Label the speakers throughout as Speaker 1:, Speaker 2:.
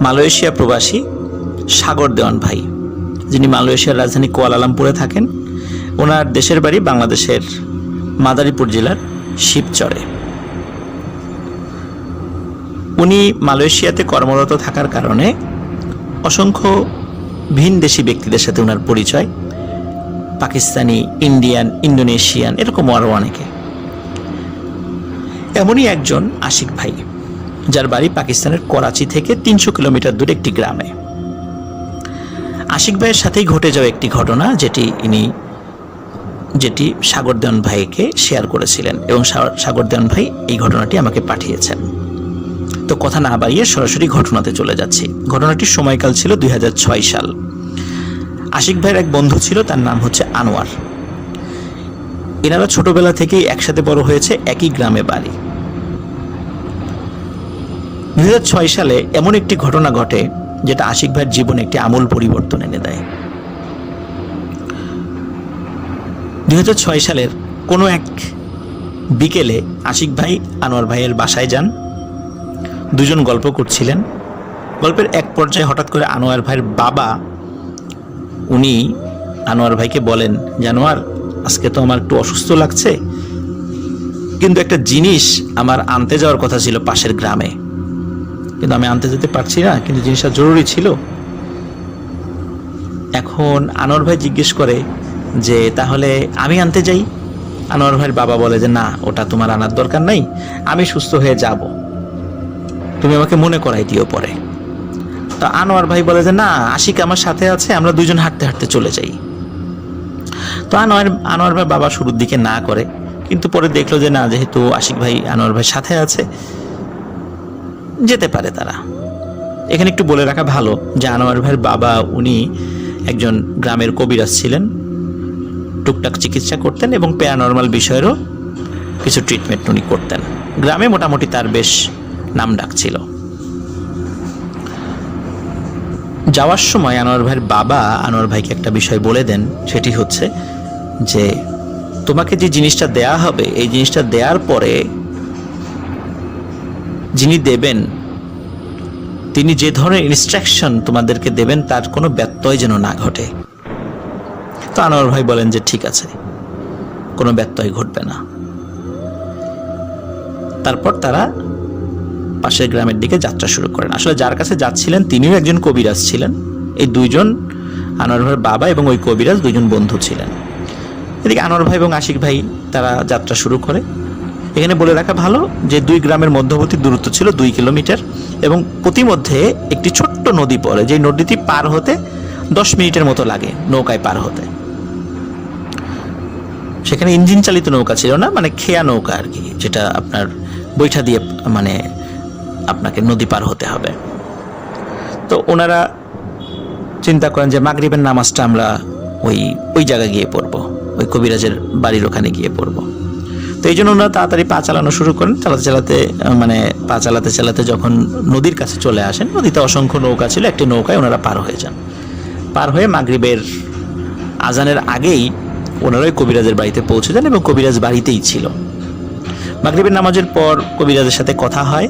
Speaker 1: Malaysia প্রবাসী সাগর দেওয়ান ভাই, যিনি মালয়েশিয়ার রাজধানী কুয়ালালামপুরে থাকেন। ওনার দেশের বাড়ি বাংলাদেশের মাদারীপুর জেলার শিবচরে। উনি মালয়েশিয়াতে কর্মরত থাকার কারণে অসংখ্য ভিনদেশি ব্যক্তিদের সাথে ওনার পরিচয়, পাকিস্তানি, ইন্ডিয়ান, ইন্দোনেশিয়ান, এরকম আরও অনেকে। এমনই একজন আশিক ভাই, যার বাড়ি পাকিস্তানের করাচি থেকে 300 কিলোমিটার দূরে একটি গ্রামে। আশিক ভাইয়ের সাথেই ঘটে যাওয়া একটি ঘটনা, যেটি সাগর দেওয়ান ভাইকে শেয়ার করেছিলেন এবং সাগর দেওয়ান ভাই এই ঘটনাটি আমাকে পাঠিয়েছেন। তো কথা না বাড়িয়ে সরাসরি ঘটনাতে চলে যাচ্ছি। ঘটনাটির সময়কাল ছিল 2006 সাল। আশিক ভাইয়ের এক বন্ধু ছিল, তার নাম হচ্ছে আনোয়ার। এনারা ছোটবেলা থেকেই একসাথে বড় হয়েছে, একই গ্রামে বাড়ি। 2006 সালে এমন একটি ঘটনা ঘটে যেটা আশিক ভাইয়ের জীবনে একটি আমূল পরিবর্তন এনে দেয়। 2006 সালের কোনো এক বিকেলে আশিক ভাই আনোয়ার ভাইয়ের বাসায় যান। দুজন গল্প করছিলেন। গল্পের এক পর্যায়ে হঠাৎ করে আনোয়ার ভাইয়ের বাবা উনি আনোয়ার ভাইকে বলেন যে, আনোয়ার, আজকে তো আমার একটু অসুস্থ লাগছে, কিন্তু একটা জিনিস আমার আনতে যাওয়ার কথা ছিল পাশের গ্রামে, কিন্তু আমি আনতে যেতে পারছি না, কিন্তু জিনিসটা জরুরি ছিল। এখন আনোয়ার ভাই জিজ্ঞেস করে যে, তাহলে আমি আনতে যাই? আনোয়ার ভাইয়ের বাবা বলে যে, না, ওটা তোমার আনার দরকার নাই, আমি সুস্থ হয়ে যাব, তুমি আমাকে মনে করাই দিও পরে। তো আনোয়ার ভাই বলে যে, না, আশিক আমার সাথে আছে, আমরা দুজন হাঁটতে হাঁটতে চলে যাই। তো আনোয়ার ভাই বাবা শুরুর দিকে না করে, কিন্তু পরে দেখলো যে না, যেহেতু আশিক ভাই আনোয়ার ভাইয়ের সাথে আছে, যেতে পারে তারা। এখানে একটু বলে রাখা ভালো যে আনোয়ার ভাইয়ের বাবা উনি একজন গ্রামের কবিরাজ ছিলেন, টুকটাক চিকিৎসা করতেন এবং প্যারানর্মাল বিষয়েরও কিছু ট্রিটমেন্ট উনি করতেন। গ্রামে মোটামুটি তার বেশ নাম ডাক ছিল। যাওয়ার সময় আনোয়ার ভাইয়ের বাবা আনোয়ার ভাইকে একটা বিষয় বলে দেন, সেটি হচ্ছে যে, তোমাকে যে জিনিসটা দেয়া হবে, এই জিনিসটা দেওয়ার পরে যিনি দেবেন তিনি যে ধরনের ইনস্ট্রাকশন তোমাদেরকে দেবেন তার কোনো ব্যত্যয় যেন না ঘটে। তো আনোয়ার ভাই বলেন যে ঠিক আছে, কোনো ব্যত্যয় ঘটবে না। তারপর তারা পাশের গ্রামের দিকে যাত্রা শুরু করেন। আসলে যার কাছে যাচ্ছিলেন তিনিও একজন কবিরাজ ছিলেন। এই দুইজন, আনোয়ার ভাইয়ের বাবা এবং ওই কবিরাজ, দুইজন বন্ধু ছিলেন। এদিকে আনোয়ার ভাই এবং আশিক ভাই তারা যাত্রা শুরু করে। এখানে বলে রাখা ভালো যে দুই গ্রামের মধ্যবর্তী দূরত্ব ছিল 2 কিলোমিটার এবং প্রতিমধ্যে একটি ছোট্ট নদী পড়ে, যে নদীটি পার হতে 10 মিনিটের মতো লাগে নৌকায় পার হতে। সেখানে ইঞ্জিন চালিত নৌকা ছিল না, মানে খেয়া নৌকা আর কি, যেটা আপনার বৈঠা দিয়ে মানে আপনাকে নদী পার হতে হবে। তো ওনারা চিন্তা করেন যে মাগরিবের নামাজটা আমরা ওই জায়গায় গিয়ে পড়বো, ওই কবিরাজের বাড়ির ওখানে গিয়ে পড়বো। তো এই জন্য ওনারা তাড়াতাড়ি পা চালানো শুরু করেন। পা চালাতে যখন নদীর কাছে চলে আসেন, নদীতে অসংখ্য নৌকা ছিল, একটি নৌকায় ওনারা পার হয়ে যান। পার হয়ে মাগরিবের আজানের আগেই ওনারা ওই কবিরাজের বাড়িতে পৌঁছে যান এবং কবিরাজ বাড়িতেই ছিল। মাগরিবের নামাজের পর কবিরাজের সাথে কথা হয়।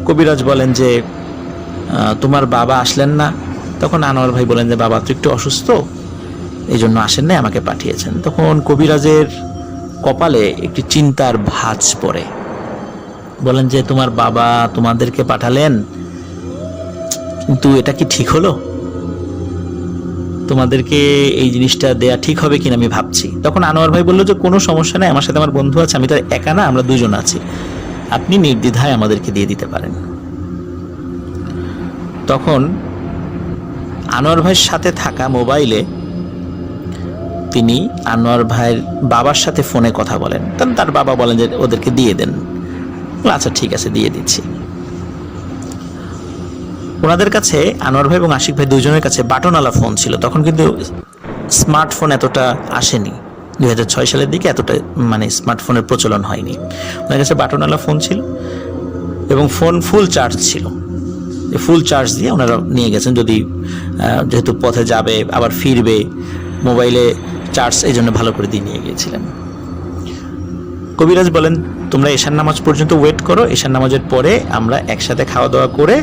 Speaker 1: কবিরাজ বলেন যে, তোমার বাবা আসলেন না? তখন আনোয়ার ভাই বলেন যে, বাবা তো একটু অসুস্থ, এই জন্য আসেন নাই, আমাকে পাঠিয়েছেন। তখন কবিরাজের কপালে একটি চিন্তার ভাঁজ পড়ে। বলেন যে, তোমার বাবা তোমাদেরকে পাঠালেন, কিন্তু এটা কি ঠিক হলো? তোমাদেরকে এই জিনিসটা দেয়া ঠিক হবে কিনা আমি ভাবছি। তখন আনোয়ার ভাই বললো যে, কোনো সমস্যা নেই, আমার সাথে আমার বন্ধু আছে, আমি তো একা না, আমরা দুজন আছি, আপনি নির্দ্বিধায় আমাদেরকে দিয়ে দিতে পারেন। তখন আনোয়ার ভাইয়ের সাথে থাকা মোবাইলে তিনি আনোয়ার ভাইয়ের বাবার সাথে ফোনে কথা বলেন। তার বাবা বলেন যে, ওদেরকে দিয়ে দেন। আচ্ছা ঠিক আছে, দিয়ে দিচ্ছি। ওনাদের কাছে, আনোয়ার ভাই এবং আশিক ভাই দুজনের কাছে বাটনওয়ালা ফোন ছিল। তখন কিন্তু স্মার্টফোন এতটা আসেনি, 2006 সালের দিকে এতটা মানে স্মার্টফোনের প্রচলন হয়নি। ওনার কাছে বাটনওয়ালা ফোন ছিল এবং ফোন ফুল চার্জ ছিল। ফুল চার্জ দিয়ে ওনারা নিয়ে গেছেন, যেহেতু পথে যাবে আবার ফিরবে, মোবাইলে চার্জ এই জন্য ভালো করে দিয়ে নিয়ে গিয়েছিলেন। কবিরাজ বলেন, তোমরা এশার নামাজ পর্যন্ত ওয়েট করো, এশার নামাজের পরে আমরা একসাথে খাওয়া দাওয়া করে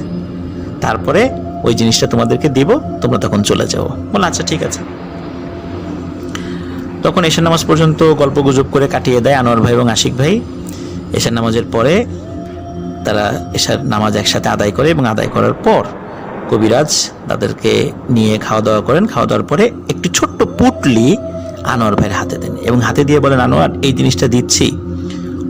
Speaker 1: তারপরে ওই জিনিসটা তোমাদেরকে দিব, তোমরা তখন চলে যাও। বলে আচ্ছা ঠিক আছে। তখন এশার নামাজ পর্যন্ত গল্প গুজব করে কাটিয়ে দেয় আনোয়ার ভাই এবং আশিক ভাই। এশার নামাজের পরে তারা এশার নামাজ একসাথে আদায় করে এবং আদায় করার পর কবিরাজ তাদেরকে নিয়ে খাওয়া দাওয়া করেন। খাওয়া দাওয়ার পরে একটি ছোট্ট পুটলি আনোয়ার ভাইয়ের হাতে দেন এবং হাতে দিয়ে বলেন, আনোয়ার, এই জিনিসটা দিচ্ছি,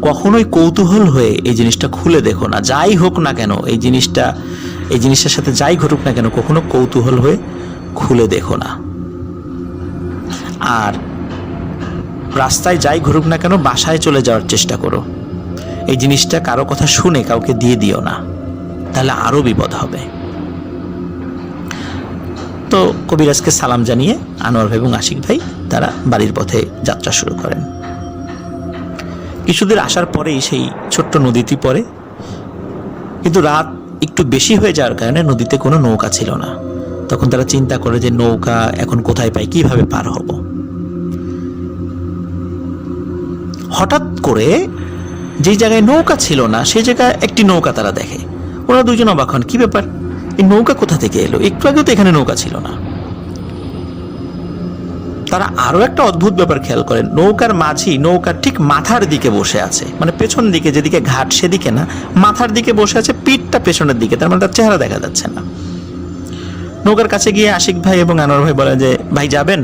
Speaker 1: কখনোই কৌতূহল হয়ে এই জিনিসটা খুলে দেখো না, যাই হোক না কেন এই জিনিসটার সাথে যাই ঘটুক না কেন কখনো কৌতূহল হয়ে খুলে দেখো না। আর রাস্তায় যাই ঘটুক না কেন বাসায় চলে যাওয়ার চেষ্টা করো। এই জিনিসটা কারো কথা শুনে কাউকে দিয়ে দিও না, তাহলে আরো বিপদ হবে। তো কবিরাজকে সালাম জানিয়ে আনোয়ার ভাই এবং আশিক ভাই তারা বাড়ির পথে যাত্রা শুরু করেন। কিছুদূর আসার পরেই সেই ছোট্ট নদীটি পড়ে, কিন্তু রাত একটু বেশি হয়ে যাওয়ার কারণে নদীতে কোনো নৌকা ছিল না। তখন তারা চিন্তা করে যে নৌকা এখন কোথায় পাই, কিভাবে পার হব। হঠাৎ করে যে জায়গায় নৌকা ছিল না সেই জায়গায় একটি নৌকা তারা দেখে। ওরা দুজন অবাক হন, কি ব্যাপার, এই নৌকা কোথা থেকে এলো, একটু আগেও তো এখানে নৌকা ছিল না। তারা আরো একটা অদ্ভুত ব্যাপার খেয়াল করেন, নৌকার মাঝি নৌকার ঠিক মাথার দিকে বসে আছে, মানে পেছন দিকে, যেদিকে ঘাট সেদিকে না, মাথার দিকে বসে আছে, পিঠটা পেছনের দিকে, তার মানে তার চেহারা দেখা যাচ্ছে না। নৌকার কাছে গিয়ে আশিক ভাই এবং আনোয়ার ভাই বলেন যে, ভাই যাবেন?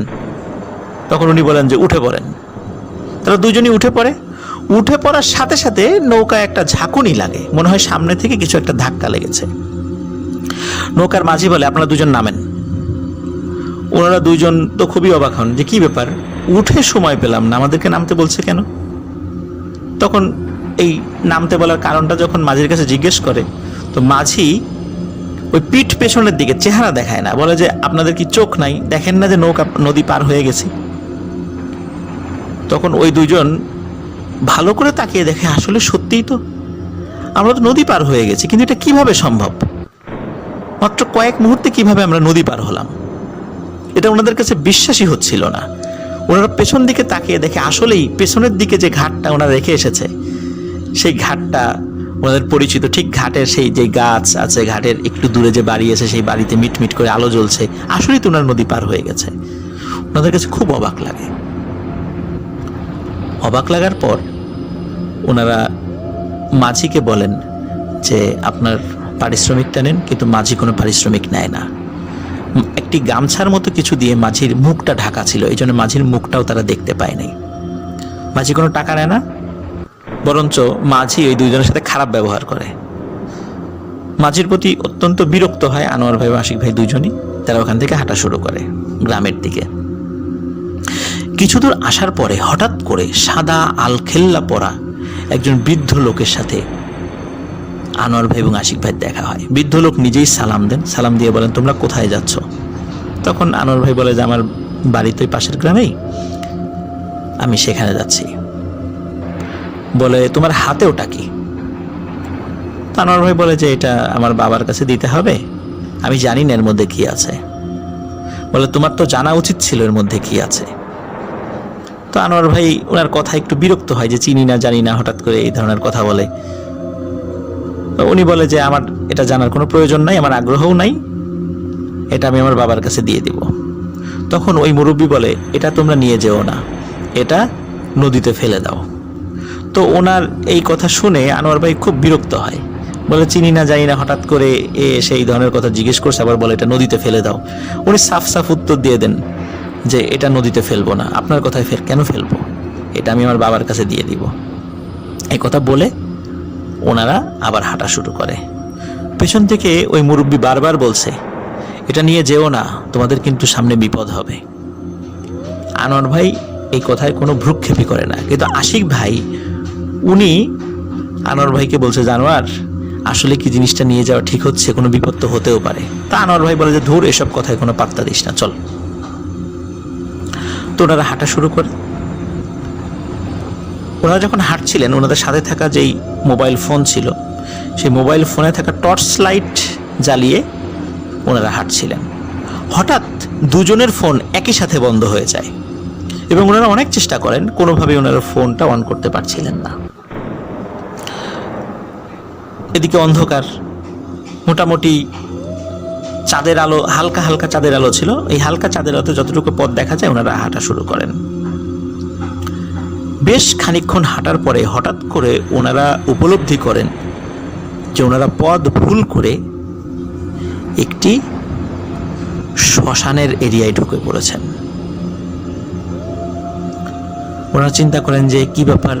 Speaker 1: তখন উনি বলেন যে উঠে পড়েন। তারা দুজনই উঠে পড়ে। উঠে পড়ার সাথে সাথে নৌকায় একটা ঝাঁকুনি লাগে, মনে হয় সামনে থেকে কিছু একটা ধাক্কা লেগেছে। নৌকার মাঝি বলে, আপনারা দুজন নামেন। ওনারা দুইজন তো খুবই অবাক হন যে কি ব্যাপার, উঠে সময় পেলাম না, আমাদেরকে নামতে বলছে কেন। তখন এই নামতে বলার কারণটা যখন মাঝির কাছে জিজ্ঞেস করে, তো মাঝি ওই পিঠ পেছনের দিকে, চেহারা দেখায় না, বলে যে আপনাদের কি চোখ নাই, দেখেন না যে নদী পার হয়ে গেছি। তখন ওই দুইজন ভালো করে তাকিয়ে দেখে, আসলে সত্যিই তো আমরা তো নদী পার হয়ে গেছি, কিন্তু এটা কিভাবে সম্ভব, মাত্র কয়েক মুহূর্তে কিভাবে আমরা নদী পার হলাম। এটা ওনাদের কাছে বিশ্বাসই হচ্ছিল না। ওনারা পেছন দিকে তাকিয়ে দেখে আসলেই পেছনের দিকে যে ঘাটটা ওনারা রেখে এসেছে সেই ঘাটটা ওনাদের পরিচিত, ঠিক ঘাটের সেই যে গাছ আছে, ঘাটের একটু দূরে যে বাড়ি আছে সেই বাড়িতে মিটমিট করে আলো জ্বলছে, আসলেই তো ওনার নদী পার হয়ে গেছে। ওনাদের কাছে খুব অবাক লাগে। অবাক লাগার পর ওনারা মাঝিকে বলেন যে আপনার পারিশ্রমিকটা নেন, কিন্তু মাঝি কোনো পারিশ্রমিক নেয় না। একটি গামছার মতো কিছু দিয়ে মাঝির মুখটা ঢাকা ছিল, এই জন্য মাঝির মুখটাও তারা দেখতে পায় নাই। মাঝি কোনো টাকা নেয় না, বরঞ্চ মাঝি ওই দুইজনের সাথে খারাপ ব্যবহার করে। মাঝির প্রতি অত্যন্ত বিরক্ত হয় আনোয়ার ভাই ও আশিক ভাই দুইজনই। তারা ওখান থেকে হাঁটা শুরু করে গ্রামের দিকে। কিছু দূর আসার পরে হঠাৎ করে সাদা আলখেল্লা পরা একজন বৃদ্ধ লোকের সাথে আনোয়ার ভাই এবং আশিক ভাই দেখা হয়। বৃদ্ধ লোক নিজেই সালাম দেন, সালাম দিয়ে বলেন, তোমরা কোথায় যাচ্ছ? তখন আনোয়ার ভাই বলে যে আমার বাড়ি তো পাশের গ্রামেই, আমি সেখানে যাচ্ছি। বলে তোমার হাতে ওটা কি? আনোয়ার ভাই বলে যে এটা আমার বাবার কাছে দিতে হবে, আমি জানি না এর মধ্যে কি আছে। বলে তোমার তো জানা উচিত ছিল এর মধ্যে কি আছে। তো আনোয়ার ভাই ওনার কথা একটু বিরক্ত হয় যে চিনি না জানি না, হঠাৎ করে এই ধরনের কথা বলে। উনি বলে যে আমার এটা জানার কোনো প্রয়োজন নাই, আমার আগ্রহও নাই, এটা আমি আমার বাবার কাছে দিয়ে দিব। তখন ওই মুরব্বী বলে, এটা তোমরা নিয়ে যেও না, এটা নদীতে ফেলে দাও। তো ওনার এই কথা শুনে আনোয়ার ভাই খুব বিরক্ত হয়, বলে চিনি না জানি না, হঠাৎ করে সেই ধরনের কথা জিজ্ঞেস করছে, আবার বলে এটা নদীতে ফেলে দাও। উনি সাফ সাফ উত্তর দিয়ে দেন যে এটা নদীতে ফেলবো না, আপনার কথায় কেন ফেলবো, এটা আমি আমার বাবার কাছে দিয়ে দিব। এই কথা বলে ওনারা আবার হাঁটা শুরু করে। পেছন থেকে ওই মুরব্বী বারবার বলছে, এটা নিয়ে যেও না, তোমাদের কিন্তু সামনে বিপদ হবে। আনোয়ার ভাই এই কথায় কোনো ভ্রুক্ষেপই করে না, কিন্তু আশিক ভাই উনি আনোয়ার ভাইকে বলছে, জানোয়ার আসলে কি জিনিসটা নিয়ে যাওয়া ঠিক হচ্ছে, কোনো বিপদ তো হতেও পারে। তা আনোয়ার ভাই বলে যে ধুর, এসব কথায় কোনো পাত্তা দিস না, চল। তো ওনারা হাঁটা শুরু করে। ওনারা যখন হাঁটছিলেন ওনাদের সাথে থাকা যেই মোবাইল ফোন ছিল সেই মোবাইল ফোনে থাকা টর্চ লাইট জ্বালিয়ে ওনারা হাঁটছিলেন। হঠাৎ দুজনের ফোন একই সাথে বন্ধ হয়ে যায় এবং ওনারা অনেক চেষ্টা করেন, কোনোভাবে ওনারা ফোনটা অন করতে পারছিলেন না। এদিকে অন্ধকার, মোটামুটি চাঁদের আলো, হালকা হালকা চাঁদের আলো ছিল। এই হালকা চাঁদের আলোতে যতটুকু পথ দেখা যায় ওনারা হাঁটা শুরু করেন। বেশ খানিকক্ষণ হাঁটার পরে হঠাৎ করে ওনারা উপলব্ধি করেন যে ওনারা পথ ভুল করে একটি শ্মশানের এরিয়ায় ঢুকে পড়েছেন। ওনারা চিন্তা করেন যে কি ব্যাপার,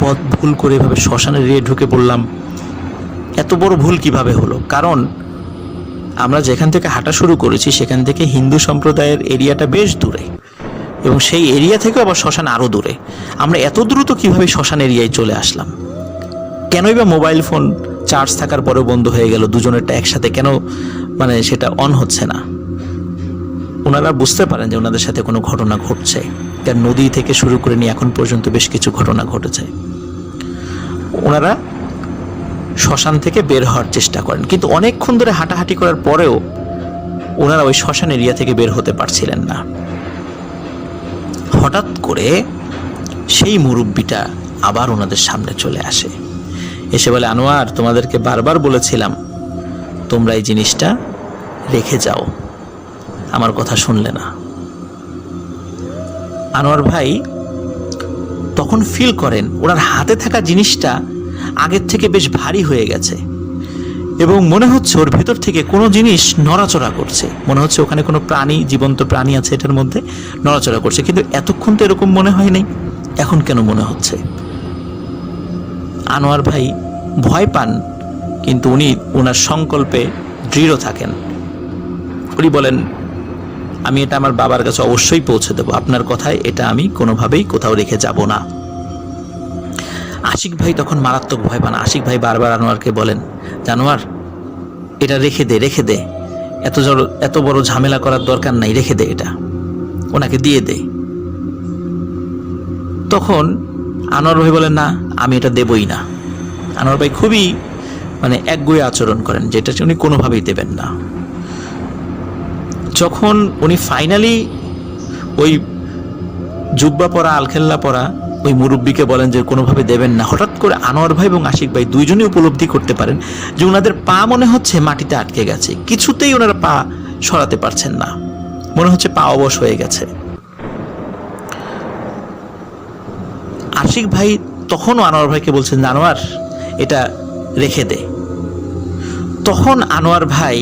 Speaker 1: পথ ভুল করে এভাবে শ্মশানের এরিয়ায় ঢুকে পড়লাম, এত বড় ভুল কিভাবে হলো? কারণ আমরা যেখান থেকে হাঁটা শুরু করেছি সেখান থেকে হিন্দু সম্প্রদায়ের এরিয়াটা বেশ দূরে, এবং সেই এরিয়া থেকেও আবার শ্মশান আরও দূরে। আমরা এত দ্রুত কিভাবে শ্মশান এরিয়ায় চলে আসলাম? কেনই বা মোবাইল ফোন চার্জ থাকার পরেও বন্ধ হয়ে গেল? দুজনেরটা একসাথে কেন সেটা অন হচ্ছে না? ওনারা বুঝতে পারেন যে ওনাদের সাথে কোনো ঘটনা ঘটছে, কারণ নদী থেকে শুরু করে নিয়ে এখন পর্যন্ত বেশ কিছু ঘটনা ঘটেছে। ওনারা শ্মশান থেকে বের হওয়ার চেষ্টা করেন, কিন্তু অনেকক্ষণ ধরে হাঁটাহাঁটি করার পরেও ওনারা ওই শ্মশান এরিয়া থেকে বের হতে পারছিলেন না। হঠাৎ করে সেই মুরব্বিটা আবার ওনাদের সামনে চলে আসে, এসে বলে, আনোয়ার, তোমাদেরকে বারবার বলেছিলাম তোমরা এই জিনিসটা রেখে যাও, আমার কথা শুনলে না। আনোয়ার ভাই তখন ফিল করেন ওনার হাতে থাকা জিনিসটা আগের থেকে বেশ ভারী হয়ে গেছে, এবং মনে হচ্ছে ওর ভেতর থেকে কোনো জিনিস নড়াচড়া করছে। মনে হচ্ছে ওখানে কোনো প্রাণী, জীবন্ত প্রাণী আছে এটার মধ্যে, নড়াচড়া করছে। কিন্তু এতক্ষণ তো এরকম মনে হয় নাই, এখন কেন মনে হচ্ছে? আনোয়ার ভাই ভয় পান, কিন্তু উনি ওনার সংকল্পে দৃঢ় থাকেন। উনি বলেন, আমি এটা আমার বাবার কাছে অবশ্যই পৌঁছে দেবো, আপনার কথায় এটা আমি কোনোভাবেই কোথাও রেখে যাব না। আশিক ভাই তখন মারাত্মক ভয় পান। আশিক ভাই বারবার আনোয়ারকে বলেন, জানোয়ার, এটা রেখে দে, রেখে দে, এত বড় ঝামেলা করার দরকার নাই, রেখে দে, এটা ওনাকে দিয়ে দে। তখন আনোয়ার ভাই বলেন, না, আমি এটা দেবই না। আনোয়ার ভাই খুবই একগুঁয়ে আচরণ করেন, যেটা উনি কোনোভাবেই দেবেন না। যখন উনি ফাইনালি ওই জুব্বা পরা, আলখেল্লা পরা ওই মুরব্বীকে বলেন যে কোনোভাবে দেবেন না, হঠাৎ করে আনোয়ার ভাই এবং আশিক ভাই দুইজনই উপলব্ধি করতে পারেন যে ওনাদের পা মনে হচ্ছে মাটিতে আটকে গেছে, কিছুতেই ওনারা পা সরাতে পারছেন না, মনে হচ্ছে পা অবশ হয়ে গেছে। আশিক ভাই তখনও আনোয়ার ভাইকে বলছেন, আনোয়ার, এটা রেখে দে। তখন আনোয়ার ভাই,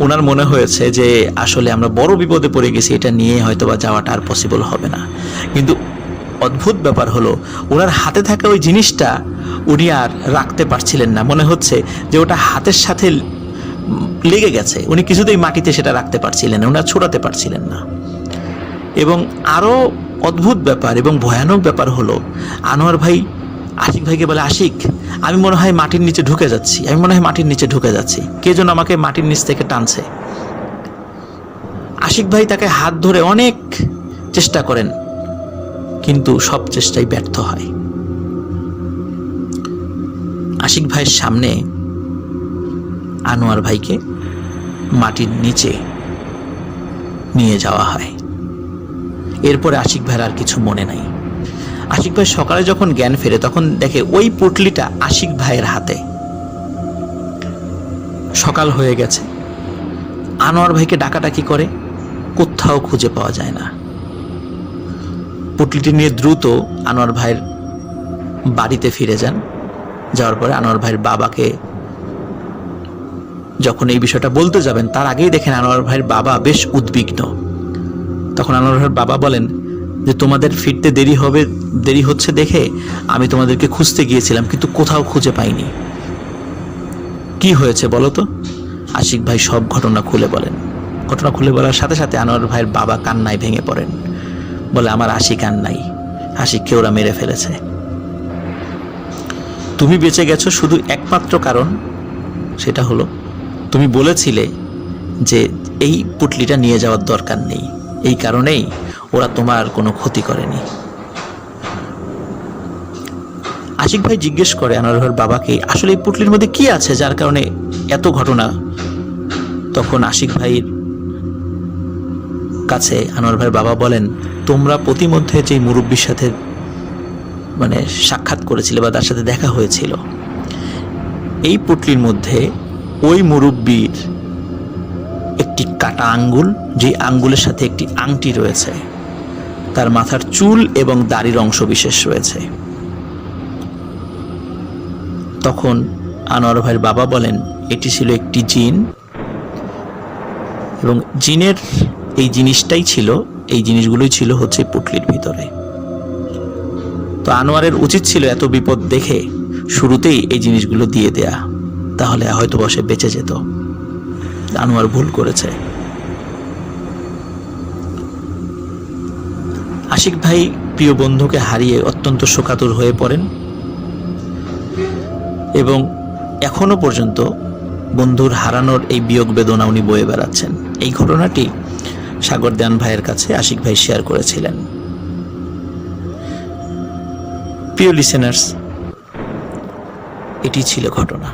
Speaker 1: ওনার মনে হয়েছে যে আসলে আমরা বড় বিপদে পড়ে গেছি, এটা নিয়ে হয়তো বা যাওয়াটা আর পসিবল হবে না। কিন্তু অদ্ভুত ব্যাপার হলো, ওনার হাতে থাকা ওই জিনিসটা উনি আর রাখতে পারছিলেন না। মনে হচ্ছে যে ওটা হাতের সাথে লেগে গেছে, উনি কিছুতেই মাটিতে সেটা রাখতে পারছিলেন না, ওনার ছোড়াতে পারছিলেন না। এবং আরও অদ্ভুত ব্যাপার এবং ভয়ানক ব্যাপার হলো, আনোয়ার ভাই আশিক ভাইকে বলে, আশিক, আমি মনে হয় মাটির নিচে ঢুকে যাচ্ছি, আমি মনে হয় মাটির নিচে ঢুকে যাচ্ছি, কে যেন আমাকে মাটির নিচ থেকে টানছে। আশিক ভাই তাকে হাত ধরে অনেক চেষ্টা করেন, কিন্তু সব চেষ্টাই ব্যর্থ হয়। আশিক ভাইয়ের সামনে আনোয়ার ভাইকে মাটির নিচে নিয়ে যাওয়া হয়। এরপরে আশিক ভাইয়ের আর কিছু মনে নাই। আশিক ভাই সকালে যখন জ্ঞান ফেরে তখন দেখে ওই পুটলিটা আশিক ভাইয়ের হাতে। সকাল হয়ে গেছে, আনোয়ার ভাইকে ডাকাডাকি করে, কোথাও খুঁজে পাওয়া যায় না। পুটলিটি নিয়ে দ্রুত আনোয়ার ভাইয়ের বাড়িতে ফিরে যান। যাওয়ার পরে আনোয়ার ভাইয়ের বাবাকে যখন এই বিষয়টা বলতে যাবেন, তার আগেই দেখেন আনোয়ার ভাইয়ের বাবা বেশ উদ্বিগ্ন। তখন আনোয়ার ভাইয়ের বাবা বলেন যে, তোমাদের ফিরতে দেরি হচ্ছে দেখে আমি তোমাদেরকে খুঁজতে গিয়েছিলাম, কিন্তু কোথাও খুঁজে পাইনি। কি হয়েছে বলো তো? আশিক ভাই সব ঘটনা খুলে বলেন। ঘটনা খুলে বলার সাথে সাথে আনোয়ার ভাইয়ের বাবা কান্নায় ভেঙে পড়েন, বলে, আমার আশিক আর নাই, আশিককে ওরা মেরে ফেলেছে। তুমি বেঁচে গেছো শুধু একমাত্র কারণ, সেটা হলো তুমি বলেছিলে যে এই পুটলিটা নিয়ে যাওয়ার দরকার নেই, এই কারণেই ওরা তোমার কোনো ক্ষতি করেনি। আশিক ভাই জিজ্ঞেস করে আনোয়ার ভাইয়ের বাবাকে, আসলে এই পুটলির মধ্যে কি আছে যার কারণে এত ঘটনা? তখন আশিক ভাইয়ের কাছে আনোয়ার ভাইয়ের বাবা বলেন, তোমরা প্রতিমধ্যে যে মুরব্বীর সাথে সাক্ষাৎ করেছিলে বা তার সাথে দেখা হয়েছিল, এই পুটলির মধ্যে ওই মুরব্বীর একটি কাটা আঙ্গুল, যে আঙ্গুলের সাথে একটি আংটি রয়েছে, তার মাথার চুল এবং দাড়ির অংশ বিশেষ রয়েছে। তখন আনোয়ার ভাইয়ের বাবা বলেন এটি ছিল একটি জিন, এবং জিনের এই জিনিসগুলোই ছিল হচ্ছে পুটলির ভিতরে। তো আনোয়ারের উচিত ছিল এত বিপদ দেখে শুরুতেই এই জিনিসগুলো দিয়ে দেয়া, তাহলে হয়তো বসে বেঁচে যেত। আনোয়ার ভুল করেছে। আশিক ভাই প্রিয় বন্ধুকে হারিয়ে অত্যন্ত শোকাতুর হয়ে পড়েন, এবং এখনো পর্যন্ত বন্ধুর হারানোর এই বিয়োগ বেদনা উনি বয়ে বেড়াচ্ছেন। এই ঘটনাটি সাগর দেওয়ান ভাইয়ের কাছে আশিক ভাই শেয়ার করেছিলেন। প্রিয় লিসেনার্স, এটি ছিল ঘটনা।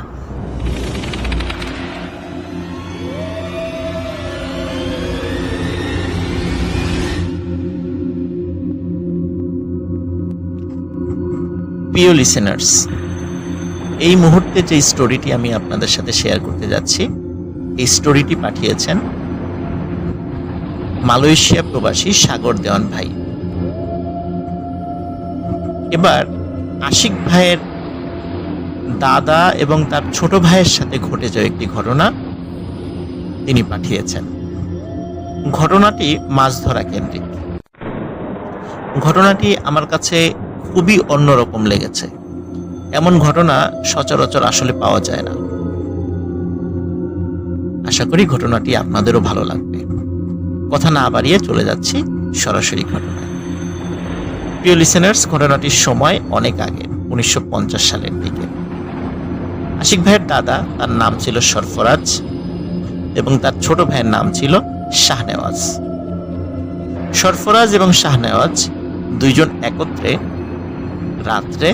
Speaker 1: প্রিয় লিসেনার্স, এই মুহূর্তে যে স্টোরিটি আমি আপনাদের সাথে শেয়ার করতে যাচ্ছি, এই স্টোরিটি পাঠিয়েছেন মালয়েশিয়া প্রবাসী সাগর দেওয়ান ভাই। এবার আশিক ভাইয়ের দাদা এবং তার ছোট ভাইয়ের সাথে ঘটে যাওয়া একটি ঘটনা তিনি পাঠিয়েছেন। ঘটনাটি মাছ ধরা কেন্দ্রিক। ঘটনাটি আমার কাছে খুবই অন্যরকম লেগেছে। এমন ঘটনা সচরাচর আসলে পাওয়া যায় না। আশা করি ঘটনাটি আপনাদেরও ভালো লাগবে। কথা না বাড়িয়ে চলে যাচ্ছি সরাসরি ঘটনায়। প্রিয় লিসেনার্স, ঘটনাটির সময় অনেক আগে, 1950 সালের দিকে। আশিক ভাইয়ের দাদা, তার নাম ছিল সরফরাজ, এবং তার ছোট ভাইয়ের নাম ছিল শাহনেওয়াজ। সরফরাজ এবং শাহনেওয়াজ দুইজন একত্রে রাত্রে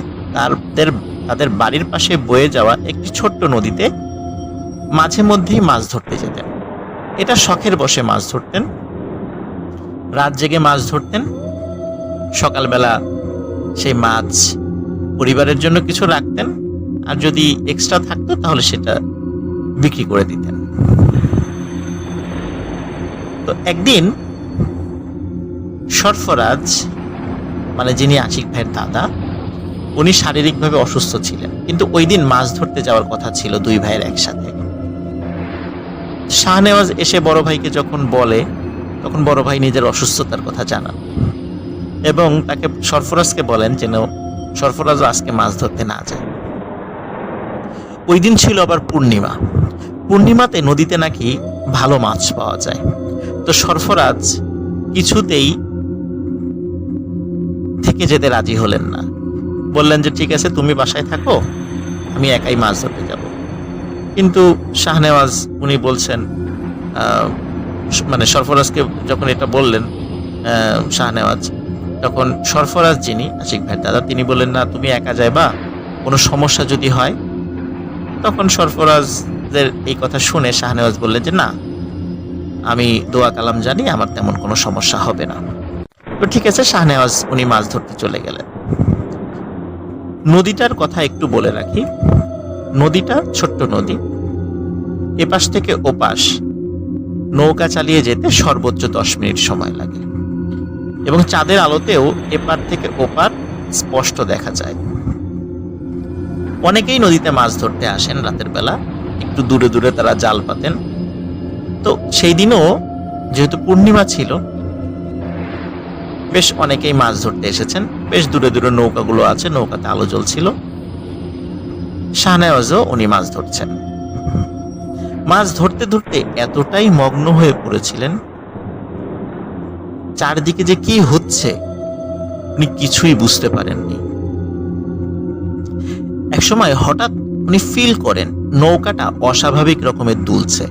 Speaker 1: তাদের বাড়ির পাশে বয়ে যাওয়া একটি ছোট্ট নদীতে মাঝে মধ্যেই মাছ ধরতে যেতেন। এটা শখের বশে মাছ ধরতেন, রাত জেগে মাছ ধরতেন। সকালবেলা সেই মাছ পরিবারের জন্য কিছু রাখতেন, আর যদি এক্সট্রা থাকতো তাহলে সেটা বিক্রি করে দিতেন। তো একদিন সরফরাজ, মানে যিনি আশিক ভাইয়ের দাদা, উনি শারীরিকভাবে অসুস্থ ছিলেন, কিন্তু ওই দিন মাছ ধরতে যাওয়ার কথা ছিল দুই ভাইয়ের একসাথে। শাহনেওয়াজ এসে বড় ভাইকে যখন বলে, তখন বড় ভাই নিজের অসুস্থতার কথা জানান এবং তাকে সরফরাজকে বলেন যেন সরফরাজ আজকে মাছ ধরতে না যায়। ওই দিন ছিল আবার পূর্ণিমা। পূর্ণিমাতে নদীতে নাকি ভালো মাছ পাওয়া যায়। তো সরফরাজ কিছুতেই থেকে যেতে রাজি হলেন না। বললেন যে ঠিক আছে, তুমি বাসায় থাকো, আমি একাই মাছ ধরতে যাব। কিন্তু শাহনেওয়াজ উনি বলছেন, মানে সরফরাজকে যখন এটা বললেন শাহনেওয়াজ, তখন সরফরাজ, যিনি আশিক ভাইয়ের দাদা, তিনি বললেন না, তুমি একা যাইবা, কোনো সমস্যা যদি হয়। তখন সরফরাজের এই কথা শুনে শাহনেওয়াজ বললেন যে না, আমি দোয়া কালাম জানি, আমার তেমন কোনো সমস্যা হবে না। তো ঠিক আছে, শাহনেওয়াজ উনি মাছ ধরতে চলে গেলেন। নদীটার কথা একটু বলে রাখি। নদীটা ছোট্ট নদী, এপাশ থেকে ওপাশ নৌকা চালিয়ে যেতে সর্বোচ্চ 10 মিনিট সময় লাগে, এবং চাঁদের আলোতেও এপার থেকে ওপার স্পষ্ট দেখা যায়। অনেকেই নদীতে মাছ ধরতে আসেন রাতের বেলা, একটু দূরে দূরে তারা জাল পাতেন। তো সেই দিনও যেহেতু পূর্ণিমা ছিল, বেশ অনেকেই মাছ ধরতে এসেছেন। বেশ দূরে দূরে নৌকাগুলো আছে, নৌকাতে আলো জ্বলছিল। শাহনেওয়াজও উনি মাছ ধরছেন। মাছ ধরতে ধরতে এতটাই মগ্ন হয়ে পড়েছিলেন, চারদিকে যে কি হচ্ছে উনি কিছুই বুঝতে পারেননি। একসময় হঠাৎ উনি ফিল করেন নৌকাটা অস্বাভাবিক রকমের দুলছে।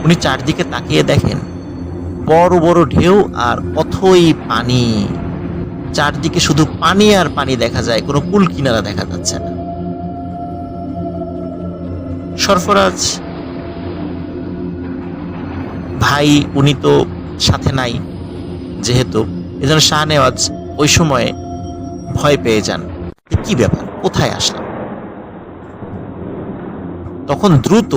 Speaker 1: উনি চারদিকে তাকিয়ে দেখেন বড় বড় ঢেউ আর অথই পানি। চারদিকে শুধু পানি আর পানি দেখা যায়, কোনো কুল কিনারা দেখা যাচ্ছে না। সরফরাজ ভাই উনি তো সাথে নাই যেহেতু, এজন্য শাহনেওয়াজ ওই সময়ে ভয় পেয়ে যান, কি ব্যাপার, কোথায় আসলাম। তখন দ্রুত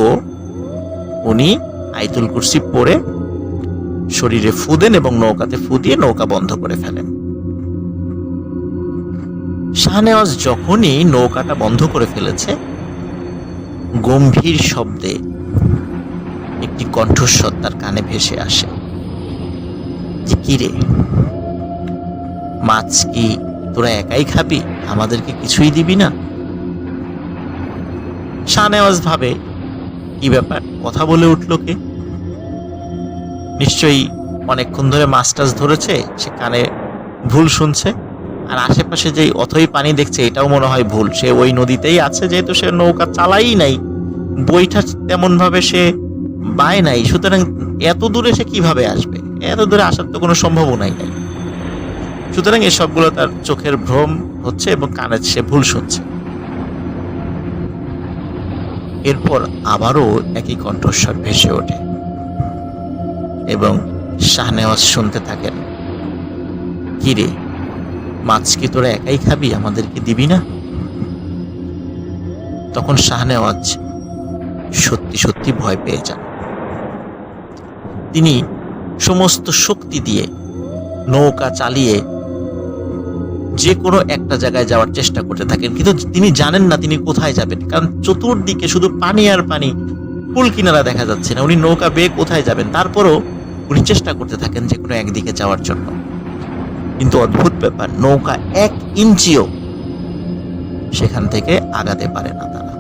Speaker 1: উনি আয়াতুল কুরসি পড়ে শরীরে ফু দেন এবং নৌকাতে ফু দিয়ে নৌকা বন্ধ করে ফেলেন। শাহনেওয়াজ যখনই নৌকাটা বন্ধ করে ফেলেছে, গম্ভীর শব্দে একটি কণ্ঠস্বর তার কানে ভেসে আসে যে, কিরে, মাছ কি তোরা একাই খাবি, আমাদেরকে কিছুই দিবি না? শাহনেওয়াজ ভাবে, কি ব্যাপার, কথা বলে উঠলো কে? নিশ্চয়ই অনেকক্ষণ ধরে মাছ টাছ ধরেছে, সে কানে ভুল শুনছে, আর আশেপাশে যেই অথই পানি দেখছে এটাও মনে হয় ভুল। সে ওই নদীতেই আছে, যেহেতু সে নৌকা চালাই নাই, বইটা তেমন ভাবে সে বায় নাই, সুতরাং এত দূরে সে কিভাবে আসবে? এত দূরে আসার তো কোনো সম্ভাবনাই নাই। সুতরাং এসবগুলো তার চোখের ভ্রম হচ্ছে এবং কানে সে ভুল শুনছে। এরপর আবারও একই কণ্ঠস্বর ভেসে ওঠে এবং শাহনেওয়াজ শুনতে থাকেন, কিরে, মাছ কি তোরা একাই খাবি, আমাদেরকে দিবি না? তখন শাহনেওয়াজ সত্যি সত্যি ভয় পেয়ে যান। তিনি সমস্ত শক্তি দিয়ে নৌকা চালিয়ে যে কোনো একটা জায়গায় যাওয়ার চেষ্টা করতে থাকেন, কিন্তু তিনি জানেন না তিনি কোথায় যাবেন, কারণ চতুর্দিকে শুধু পানি আর পানি, কুল কিনারা দেখা যাচ্ছে না। উনি নৌকা বেয়ে কোথায় যাবেন? তারপরও উনি চেষ্টা করতে থাকেন যে কোনো একদিকে যাওয়ার জন্য, কিন্তু অদ্ভুত ব্যাপার, নৌকা 1 ইঞ্চিও সেখান থেকে আগাতে পারে না তারা।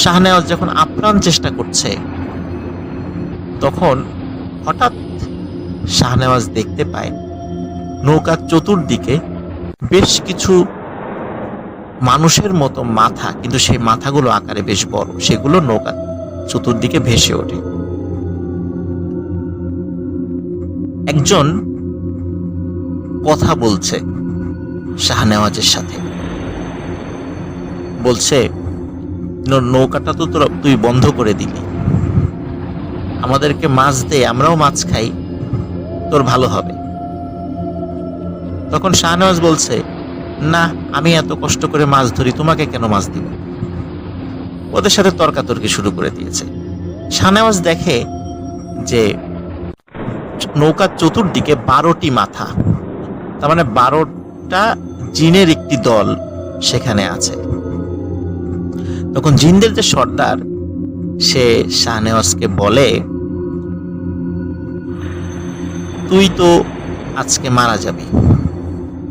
Speaker 1: শাহনেওয়াজ যখন আপ্রাণ চেষ্টা করছে, তখন হঠাৎ শাহনেওয়াজ দেখতে পায় নৌকার চতুর্দিকে বেশ কিছু মানুষের মতো মাথা, কিন্তু সেই মাথাগুলো আকারে বেশ বড়, সেগুলো নৌকার চতুর্দিকে ভেসে ওঠে। একজন কথা বলছে শাহনেওয়াজের সাথে, বলছে, নৌকাটা তো তুই বন্ধ করে দিলি, আমাদেরকে মাছ দে, আমরাও মাছ খাই, তোর ভালো হবে। তখন শাহনেওয়াজ বলছে, না, আমি এত কষ্ট করে মাছ ধরি, তোমাকে কেন মাছ দিব? ওদের সাথে তর্কাতর্কি শুরু করে দিয়েছে। শাহনেওয়াজ দেখে যে নৌকার চতুর্দিকে 12টি মাথা, তার মানে 12টা জিনের একটি দল সেখানে আছে। তখন জিনদের যে সর্দার, সে শাহনেওয়াজকে বলে, তুই তো আজকে মারা যাবি,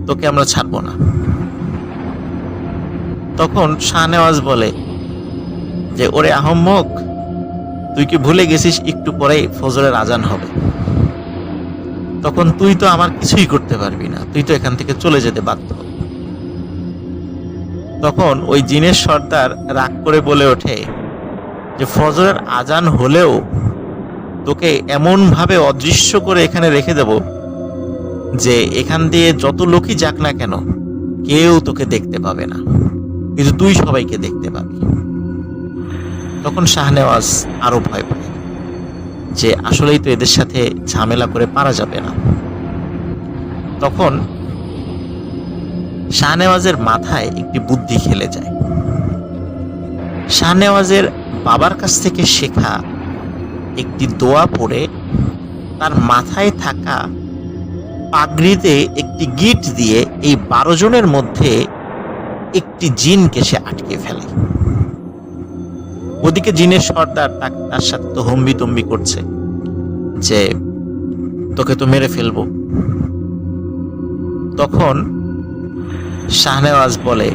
Speaker 1: তোকে আমরা ছাড়বো না। তখন শাহনেওয়াজ বলে যে, ওরে আহম্মক, তুই কি ভুলে গেছিস একটু পরেই ফজরের আজান হবে? তখন তুই তো আমার কিছুই করতে পারবি না, তুই তো এখান থেকে চলে যেতে বাধ্য। তখন ওই জিনের সর্দার রাগ করে বলে ওঠে যে, ফজরের আজান হলেও তোকে এমন ভাবে অদৃশ্য করে এখানে রেখে দেব যে এখান দিয়ে যত লোকই যাক না কেন কেউ তোকে দেখতে পাবে না, কিন্তু তুই সবাইকে দেখতে পাবি। তখন শাহনেওয়াজ আরো ভয় পায় যে আসলেই তো এদের সাথে ঝামেলা করে পারা যাবে না। তখন শাহনেওয়াজের মাথায় একটি বুদ্ধি খেলে যায়। শাহনেওয়াজের বাবার কাছ থেকে শেখা একটি দোয়া পড়ে তার মাথায় থাকা পাগড়িতে একটি গিট দিয়ে এই 12 জনের মধ্যে একটি জিনকে সে আটকে ফেলে। ওদিকে জিনের সর্দার তার সাথে তো হম্বি তম্বি করছে যে তোকে তো মেরে ফেলবো। তখন শাহনেওয়াজ বলে,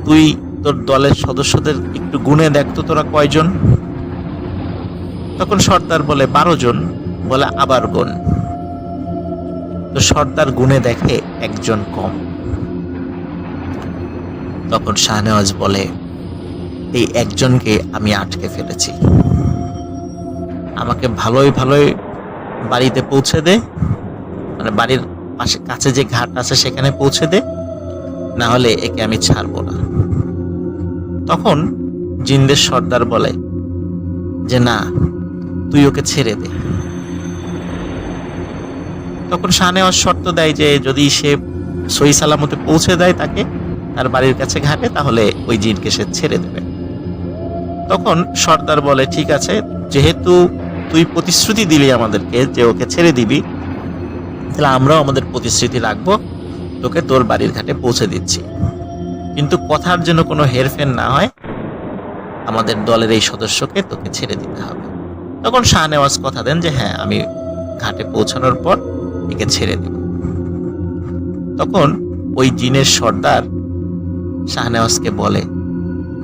Speaker 1: তুই তোর দলের সদস্যদের একটু গুনে দেখতো তোরা কয়জন? তখন সর্দার বলে 12 জন। বলে আবার গুন। তো সর্দার গুনে দেখে একজন কম। তখন শাহনেওয়াজ বলে, এই একজনকে আমি আটকে ফেলেছি, আমাকে ভালোই ভালোই বাড়িতে পৌঁছে দে, মানে বাড়ির পাশে কাছে যে ঘাট আছে সেখানে পৌঁছে দে, না হলে একে আমি ছাড়বো না। তখন জিনদের সর্দার বলে যে না, তুই ওকে ছেড়ে দে। তখন শাহনেওয়াজ শর্ত দেয় যে যদি সে সহি সালামতে পৌঁছে দেয় তাকে তার বাড়ির কাছে ঘাটে, তাহলে ওই জিনকে সে ছেড়ে দেবে। তখন সর্দার বলে, ঠিক আছে, যেহেতু তুই প্রতিশ্রুতি দিলি আমাদেরকে যে ওকে ছেড়ে দিবি, তাহলে আমরাও আমাদের প্রতিশ্রুতি রাখবো, তোকে তোর বাড়ির ঘাটে পৌঁছে দিচ্ছি, কিন্তু কথার জন্য কোনো হেরফের না হয়, আমাদের দলের এই সদস্যকে তোকে ছেড়ে দিতে হবে। তখন শাহনেওয়াজ কথা দেন যে হ্যাঁ, আমি ঘাটে পৌঁছানোর পর একে ছেড়ে দেব। তখন ওই জিনের সর্দার শাহনেওয়াজকে বলে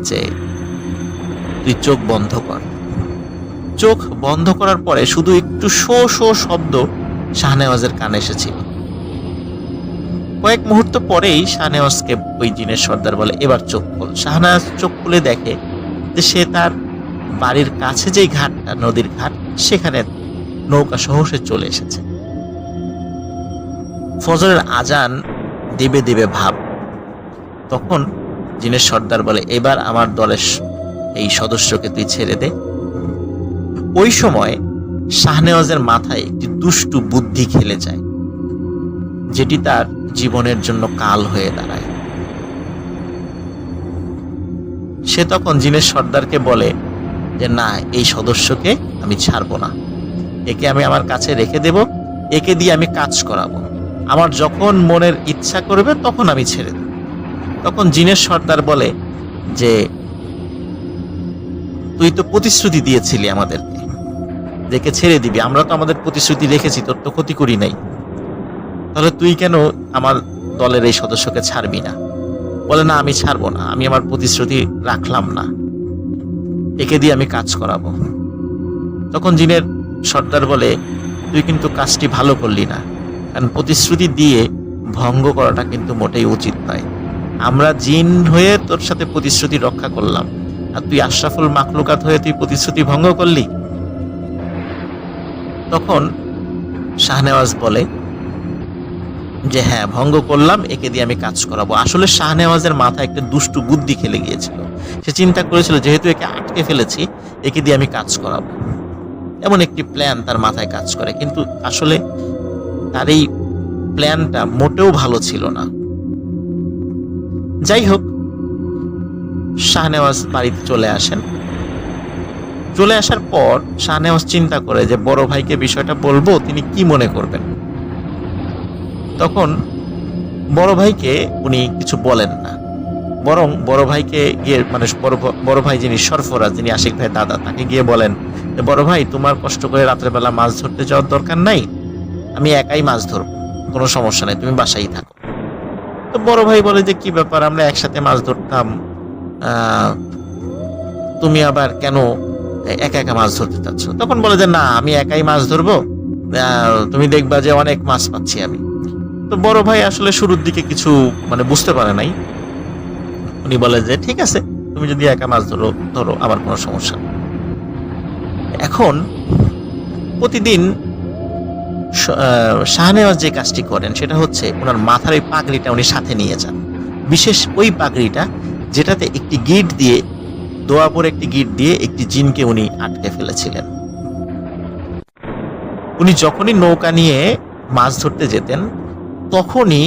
Speaker 1: যে তুই চোখ বন্ধ কর। চোখ বন্ধ করার পরে শুধু একটু শো শো শব্দ শাহনেওয়াজের কানে এসেছিল। কয়েক মুহূর্ত পরেই শাহনেওয়াজকে ওই জিনের সর্দার বলে, এবার চোখ খোল। শাহনেওয়াজ চোখ খুলে দেখে যে সে তার বাড়ির কাছে যেই ঘাটটা, নদীর ঘাট, সেখানে নৌকা সহ সে চলে এসেছে। ফজরের আজান দেবে দেবে ভাব। তখন জিনের সর্দার বলে, এবার আমার দলের এই সদস্যকে তুই ছেড়ে দে। ওই সময় শাহনেওয়াজের মাথায় একটি দুষ্টু বুদ্ধি খেলে যায়, যেটি তার জীবনের জন্য কাল হয়ে দাঁড়ায়। সে তখন জিনের সর্দারকে বলে যে না, এই সদস্যকে আমি ছাড়বো না, একে আমি আমার কাছে রেখে দেব, একে দিয়ে আমি কাজ করাবো, আমার যখন মনের ইচ্ছা করবে তখন আমি ছেড়ে দেব। তখন জিনের সর্দার বলে যে তুই তো প্রতিশ্রুতি দিয়েছিলি আমাদেরকে, দেখে ছেড়ে দিবি, আমরা তো আমাদের প্রতিশ্রুতি রেখেছি, তোর তো ক্ষতি করি নাই, তাহলে তুই কেন আমার দলের এই সদস্যকে ছাড়বি না? বলে না, আমি ছাড়বো না, আমি আমার প্রতিশ্রুতি রাখলাম না, একে দিয়ে আমি কাজ করাবো। তখন জিনের সর্দার বলে, তুই কিন্তু কাজটি ভালো করলি না, কারণ প্রতিশ্রুতি দিয়ে ভঙ্গ করাটা কিন্তু মোটেই উচিত নয়। আমরা জিন হয়ে তোর সাথে প্রতিশ্রুতি রক্ষা করলাম, আর তুই আশরাফুল মাখলুকাত হয়ে তুই প্রতিশ্রুতি ভঙ্গ করলি। তখন শাহনেওয়াজ বলে যে হ্যাঁ, ভঙ্গ করলাম, একে দিয়ে আমি কাজ করাবো। আসলে শাহনেওয়াজের মাথায় একটা দুষ্টু বুদ্ধি খেলে গিয়েছিল। সে চিন্তা করেছিল, যেহেতু একে আটকে ফেলেছি, একে দিয়ে আমি কাজ করাবো, এমন একটি প্ল্যান তার মাথায় কাজ করে। কিন্তু আসলে তার এই প্ল্যানটা মোটেও ভালো ছিল না। যাই হোক, শাহনেওয়াজ বাড়িতে চলে আসেন। চলে আসার পর শাহনেওয়াজ চিন্তা করে যে বড় ভাইকে বিষয়টা বলবো, তিনি কি মনে করবেন। তখন বড় ভাইকে উনি কিছু বলেন না, বরং বড় ভাইকে গিয়ে, মানে বড় ভাই যিনি সরফরাজ, যিনি আশিক ভাই দাদা, তাকে গিয়ে বলেন যে বড় ভাই, তোমার কষ্ট করে রাত্রেবেলা মাছ ধরতে যাওয়ার দরকার নাই, আমি একাই মাছ ধরবো, কোনো সমস্যা নেই, তুমি বাসায় থাকো। তো বড় ভাই বলে যে কি ব্যাপার, আমরা একসাথে মাছ ধরতাম, তুমি আবার কেন একা একা মাছ ধরতে চাচ্ছ? তখন বলে যে না, আমি একাই মাছ ধরবো, তুমি দেখবা যে অনেক মাছ পাচ্ছি আমি। তো বড় ভাই আসলে শুরুর দিকে কিছু বুঝতে পারে নাই। উনি বলে যে ঠিক আছে, তুমি যদি একা মাছ ধরো আমার কোনো সমস্যা নেই। এখন প্রতিদিন শাহনেওয়াজ যে কাজটি করেন সেটা হচ্ছে ওনার মাথার ওই পাগড়িটা উনি সাথে নিয়ে যান, বিশেষ ওই পাগড়িটা যেটাতে একটি গিট দিয়ে, দোয়াপুর একটি গিট দিয়ে একটি জিনকে উনি আটকে ফেলেছিলেন। উনি যখনই নৌকা নিয়ে মাছ ধরতে যেতেন, তখনই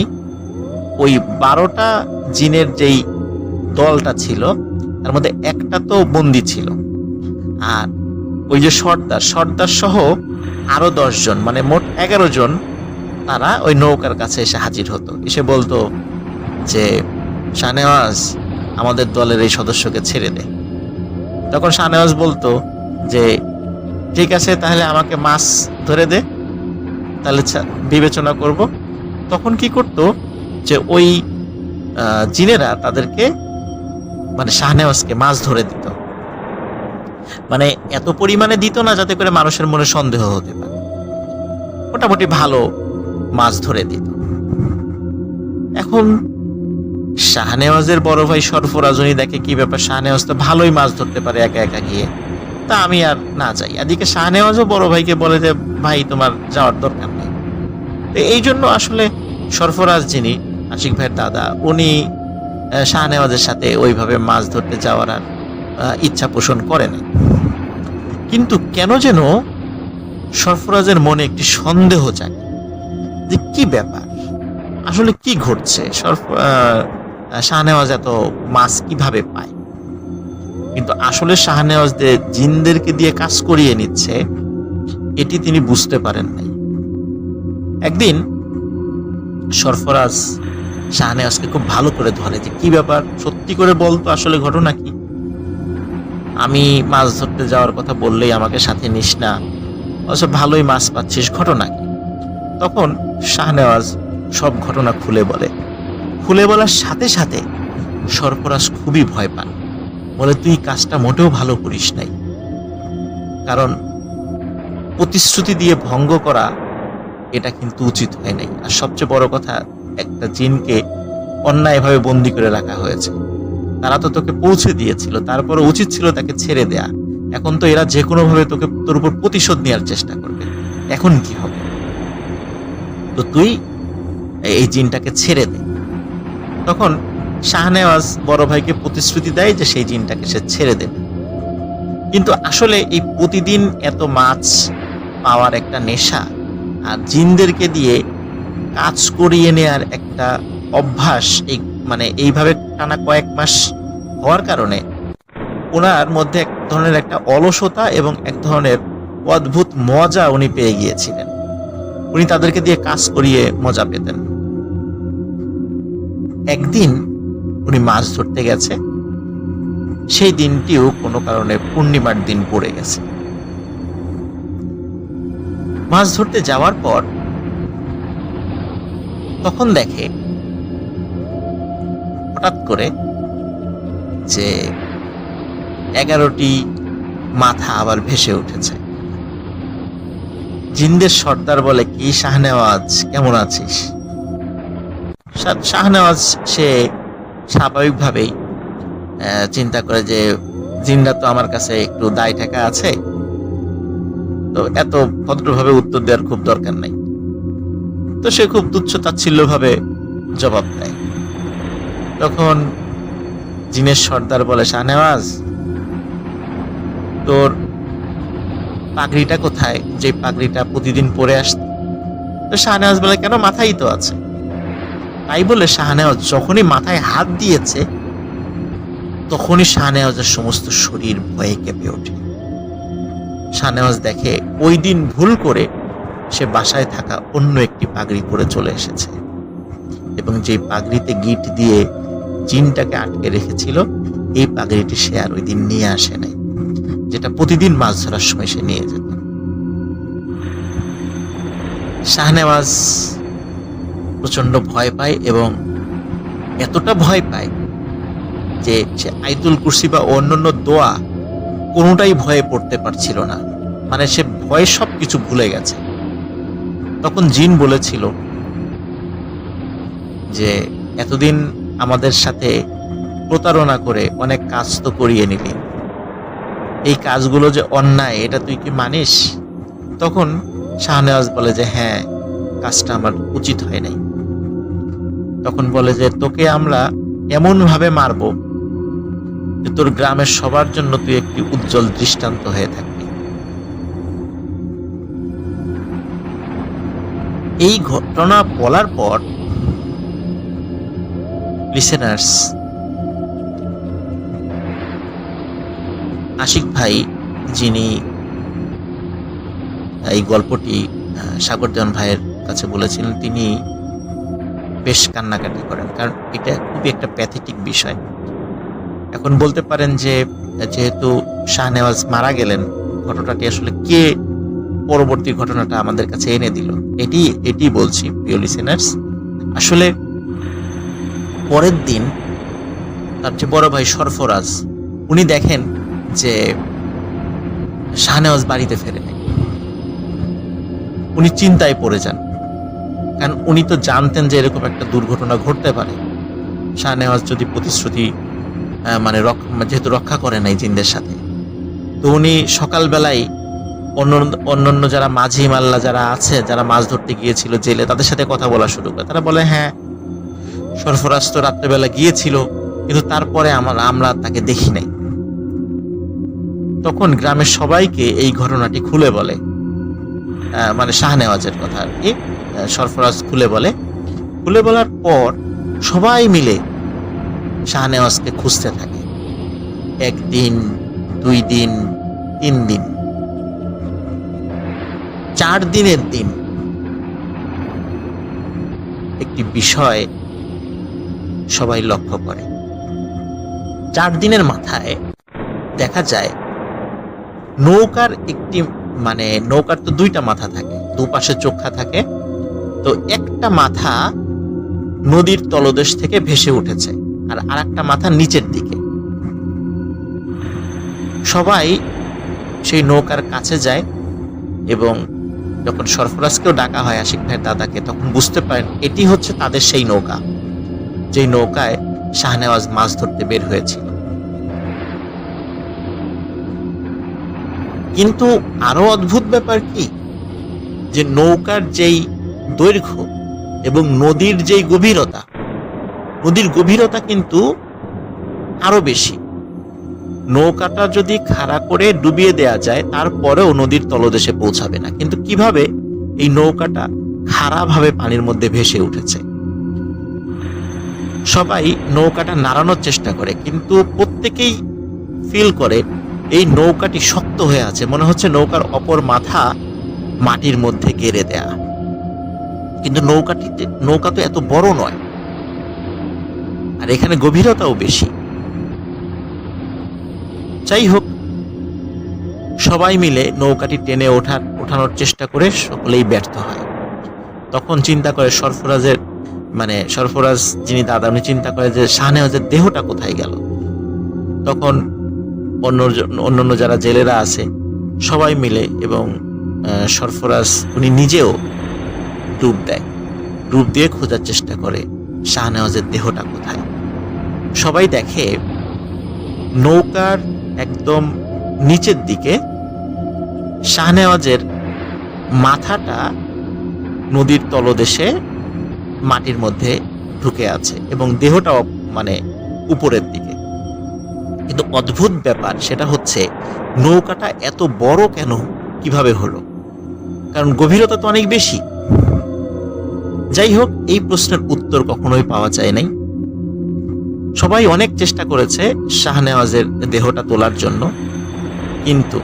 Speaker 1: ওই 12টা জিনের যেই দলটা ছিল তার মধ্যে একটা তো বন্দী ছিল, আর ওই যে সর্দার সহ আরো 10 জন, মোট 11 জন, তারা ওই নৌকার কাছে এসে হাজির হতো। এসে বলতো যে শাহনেওয়াজ, আমাদের দলের এই সদস্যকে ছেড়ে দে। তখন শাহনেওয়াজ বলতো যে ঠিক আছে, তাহলে আমাকে মাছ ধরে দে, তাহলে বিবেচনা করব। তখন কি করতো যে ওই জিনেরা তাদেরকে শাহনেওয়াজকে মাছ ধরে দিত, এত পরিমাণে দিত না যাতে করে মানুষের মনে সন্দেহ হতে পারে, মোটামুটি ভালো মাছ ধরে দিত। এখন শাহনেওয়াজের বড় ভাই সরফরাজ উনি দেখে কি ব্যাপার, শাহনেওয়াজ তো ভালোই মাছ ধরতে পারে একা একা গিয়ে, তা আমি আর না যাই। এদিকে শাহনেওয়াজও বড় ভাইকে বলে যে ভাই, তোমার যাওয়ার দরকার নেই। এই জন্য আসলে সরফরাজ, যিনি আশিক ভাইয়ের দাদা, উনি শাহনেওয়াজের সাথে ওইভাবে মাছ ধরতে যাওয়ার আর ইচ্ছা পোষণ করেন। কিন্তু কেন যেন সরফরাজের মনে একটি সন্দেহ জাগে যে কি ব্যাপার, আসলে কি ঘটছে, শাহনেওয়াজ এত মাছ কিভাবে পায়। কিন্তু আসলে শাহনেওয়াজ যে জিনদেরকে দিয়ে কাজ করিয়ে নিচ্ছে এটি তিনি বুঝতে পারেন নাই। একদিন সরফরাজ শাহনেওয়াজকে খুব ভালো করে ধরে যে কি ব্যাপার, সত্যি করে বলতো আসলে ঘটনা কি? আমি মাছ ধরতে যাওয়ার কথা বললেই আমাকে সাথে নিস না, অবশ্য ভালোই মাছ পাচ্ছিস, ঘটনা কি? তখন শাহনেওয়াজ সব ঘটনা খুলে বলে। খুলে বলার সাথে সাথে সরফরাজ খুবই ভয় পান, বলে তুই কাজটা মোটেও ভালো করিস নাই, কারণ প্রতিশ্রুতি দিয়ে ভঙ্গ করা এটা কিন্তু উচিত হয় নাই। আর সবচেয়ে বড় কথা, একটা জিনকে অন্যায়ভাবে বন্দি করে রাখা হয়েছে, তারা তো তোকে পৌঁছে দিয়েছিল, তারপরে উচিত ছিল তাকে ছেড়ে দেয়া। এখন তো এরা যে কোনো ভাবে তোর উপর প্রতিশোধ নেওয়ার চেষ্টা করবে, এখন কি হবে? তো তুই এই জিনটাকে ছেড়ে দে। তখন শাহনেওয়াজ বড় ভাইকে প্রতিশ্রুতি দেয় যে সেই জিনটাকে সে ছেড়ে দেবে। কিন্তু আসলে এই প্রতিদিন এত মাছ পাওয়ার একটা নেশা আর জিনদেরকে দিয়ে কাজ করিয়ে নেয়ার একটা অভ্যাস, এইভাবে টানা কয়েক মাস হওয়ার কারণে ওনার মধ্যে এক ধরনের একটা অলসতা এবং এক ধরনের অদ্ভুত মজা উনি পেয়ে গিয়েছিলেন। উনি তাদেরকে দিয়ে কাজ করিয়ে মজা পেতেন। একদিন উনি মাছ ধরতে গেছে, সেই দিনটিও কোনো কারণে পূর্ণিমার দিন পড়ে গেছে। মাছ ধরতে যাওয়ার পর তখন দেখে হঠাৎ করে যে 11টি মাথা আবার ভেসে উঠেছে। জিনদের সর্দার বলে, কি শাহনেওয়াজ, কেমন আছিস? শাহনেওয়াজ সে স্বাভাবিকভাবেই চিন্তা করে যে জিনরা তো আমার কাছে একটু দায় টাকা আছে, তো এত ভদ্রভাবে উত্তর দেওয়ার খুব দরকার নাই। তো সে খুব তুচ্ছ তাচ্ছিল্য ভাবে জবাব দেয়। তখন জিনের সর্দার বলে, শাহনেওয়াজ, তোর পাগড়িটা কোথায়, যে পাগড়িটা প্রতিদিন পরে আসত? তো শাহনেওয়াজ বলে, কেন, মাথায় তো আছে। তাই বলে শাহনেওয়াজ যখনই মাথায় হাত দিয়েছে তখনই শাহনেওয়াজের সমস্ত শরীর ভয়ে কেঁপে ওঠে। শাহনেওয়াজ দেখে ওই দিন ভুল করে সে বাসায় থাকা অন্য একটি পাগড়ি পরে চলে এসেছে, এবং যে পাগড়িতে গিট দিয়ে জিনটাকে আটকে রেখেছিল এই পাগড়িটি সে আর ওই দিন নিয়ে আসে নাই, যেটা প্রতিদিন মাছ ধরার সময় সে নিয়ে যেত। শাহনেওয়াজ প্রচন্ড ভয় পায়, এবং এতটা ভয় পায় যে সে আয়াতুল কুরসি বা অন্যান্য দোয়া কোনোটাই ভয়ে পড়তে পারছিল না, সে ভয়ে সবকিছু ভুলে গেছে। তখন জিন বলেছিল যে এতদিন আমাদের সাথে প্রতারণা করে অনেক কাজ তো করিয়ে নিলি, এই কাজগুলো যে অন্যায় এটা তুই কি মানিস? তখন শাহনেওয়াজ বলে যে হ্যাঁ, কাজটা আমার উচিত হয় নাই। তখন বলে যে তোকে আমরা এমন ভাবে মারবো যে তোর গ্রামের সবার জন্য তুই একটি উজ্জ্বল দৃষ্টান্ত হয়ে থাকবি। এই ঘটনা বলার পর লিসেনার্স, আশিক ভাই যিনি এই গল্পটি সাগর দেওয়ান ভাইয়ের কাছে বলেছিলেন, তিনি বেশ কান্নাকাটি করেন, কারণ এটা খুবই একটা প্যাথেটিক বিষয়। এখন বলতে পারেন যে যেহেতু শাহনেওয়াজ মারা গেলেন, ঘটনাটি আসলে কে পরবর্তী ঘটনাটা আমাদের কাছে এনে দিল, এটি বলছি প্রিয় লিসেনার্স। আসলে পরের দিন তার যে বড় ভাই সরফরাজ, উনি দেখেন যে শাহনেওয়াজ বাড়িতে ফেরে নাই। উনি চিন্তায় পড়ে যান, কারণ উনি তো জানতেন যে এরকম একটা দুর্ঘটনা ঘটতে পারে। শাহনেওয়াজ যদি প্রতিশ্রুতি যেহেতু রক্ষা করে নাই জিনদের সাথে, তো উনি সকালবেলায় অন্যান্য যারা মাঝি মাল্লা যারা আছে, যারা মাছ ধরতে গিয়েছিল জেলে, তাদের সাথে কথা বলা শুরু করে। তারা বলে, হ্যাঁ, সরফরাজ তো রাত্রেবেলা গিয়েছিল, কিন্তু তারপরে আমরা তাকে দেখি নাই। তখন গ্রামের সবাইকে এই ঘটনাটি খুলে বলে, শাহনেওয়াজের কথা আর কি, সরফরাজ খুলে বলার পর সবাই মিলে শাহনেওয়াজকে খুঁজতে থাকে, একদিন, 2 দিন, 3 দিন, 4 দিনের দিন একটি বিষয় সবাই লক্ষ্য করে। 4 দিনের মাথায় দেখা যায় নৌকার একটি নৌকার তো 2টা মাথা থাকে, দুপাশে চোখা থাকে, তো একটা মাথা নদীর তলদেশ থেকে ভেসে উঠেছে আর আরেকটা মাথা নিচের দিকে। সবাই সেই নৌকার কাছে যায় এবং যখন সরফরাজকেও ডাকা হয়, আশিক ভাইয়ের দাদাকে, তখন বুঝতে পারেন এটি হচ্ছে তাদের সেই নৌকা, যেই নৌকায় শাহনেওয়াজ মাছ ধরতে বের হয়েছিল। কিন্তু আরো অদ্ভুত ব্যাপার কি, যে নৌকার যেই দৈর্ঘ্য এবং নদীর যেই গভীরতা, নদীর গভীরতা কিন্তু আরো বেশি। নৌকাটা যদি খাড়া করে ডুবিয়ে দেয়া যায় তারপরেও নদীর তলদেশে পৌঁছাবে না, কিন্তু কিভাবে এই নৌকাটা খাড়াভাবে পানির মধ্যে ভেসে উঠেছে। সবাই নৌকাটা নাড়ানোর চেষ্টা করে, কিন্তু প্রত্যেকেই ফিল করে এই নৌকাটি শক্ত হয়ে আছে, মনে হচ্ছে নৌকার অপর মাথা মাটির মধ্যে গেড়ে দেয়া। কিন্তু নৌকা তো এত বড় নয়, আর এখানে গভীরতাও বেশি। যাই হোক, সবাই মিলে নৌকাটি টেনে ওঠানোর চেষ্টা করে সকলেই ব্যর্থ হয়। তখন চিন্তা করে সরফরাজ যিনি দাদা, উনি চিন্তা করে যে শাহনেওয়াজের দেহটা কোথায় গেল। তখন অন্যান্য যারা জেলেরা আছে সবাই মিলে এবং সরফরাজ উনি নিজেও ডুব দিয়ে খোঁজার চেষ্টা করে শাহনেওয়াজের দেহটা কোথায়। সবাই দেখে নৌকার একদম নিচের দিকে শাহনেওয়াজের মাথাটা নদীর তলদেশে মাটির মধ্যে ঢুকে আছে এবং দেহটাও উপরের দিকে। কিন্তু অদ্ভুত ব্যাপার সেটা হচ্ছে নৌকাটা এত বড় কেন, কিভাবে হলো? কারণ গভীরতা তো অনেক বেশি। যাই হোক, এই প্রশ্নের উত্তর কখনোই পাওয়া যায় নাই। সবাই অনেক চেষ্টা করেছে শাহনেওয়াজের দেহটা তোলার জন্য, কিন্তু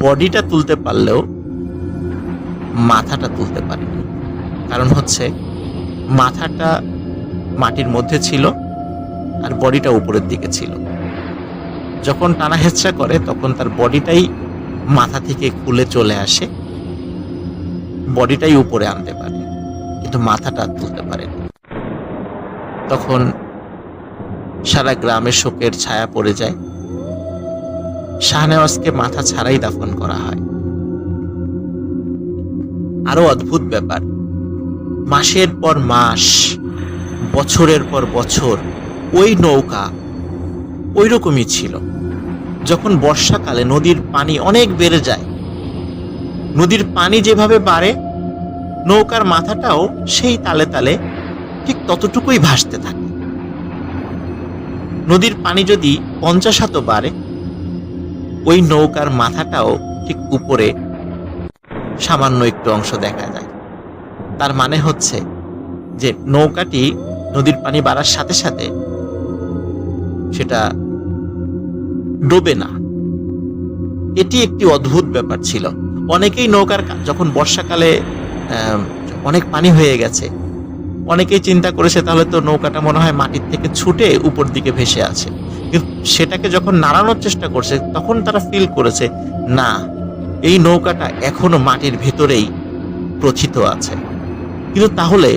Speaker 1: বডিটা তুলতে পারলেও মাথাটা তুলতে পারেনি। কারণ হচ্ছে মাথাটা মাটির মধ্যে ছিল আর বডিটা উপরের দিকে ছিল। যখন টানা হেঁচড়া করে তখন তার বডিটাই মাথা থেকে খুলে চলে আসে, বডিটাই উপরে আনতে পারে, কিন্তু মাথাটা তুলতে পারেনি। তখন সারা গ্রামে শোকের ছায়া পড়ে যায়। শাহনেওয়াজকে মাথা ছাড়াই দাফন করা হয়। আরো অদ্ভুত ব্যাপার, মাসের পর মাস, বছরের পর বছর ওই নৌকা ওই রকমই ছিল। যখন বর্ষাকালে নদীর পানি অনেক বেড়ে যায়, নদীর পানি যেভাবে বাড়ে নৌকার মাথাটাও সেই তালে তালে ঠিক ততটুকুই ভাসতে থাকে। নদীর পানি যদি 50 বাড়ে, ওই নৌকার মাথাটাও ঠিক উপরে সামান্য একটু অংশ দেখা যায়। তার মানে হচ্ছে যে নৌকাটি নদীর পানি বাড়ার সাথে সাথে সেটা ডোবে না। এটি একটি অদ্ভুত ব্যাপার ছিল। অনেকেই নৌকার যখন বর্ষাকালে অনেক পানি হয়ে গেছে, অনেকেই চিন্তা করেছে তাহলে তো নৌকাটা মনে হয় মাটির থেকে ছুটে উপর দিকে ভেসে আছে। কিন্তু সেটাকে যখন নাড়ানোর চেষ্টা করছে তখন তারা ফিল করেছে না, এই নৌকাটা এখনো মাটির ভেতরেই প্রথিত আছে। কিন্তু তাহলে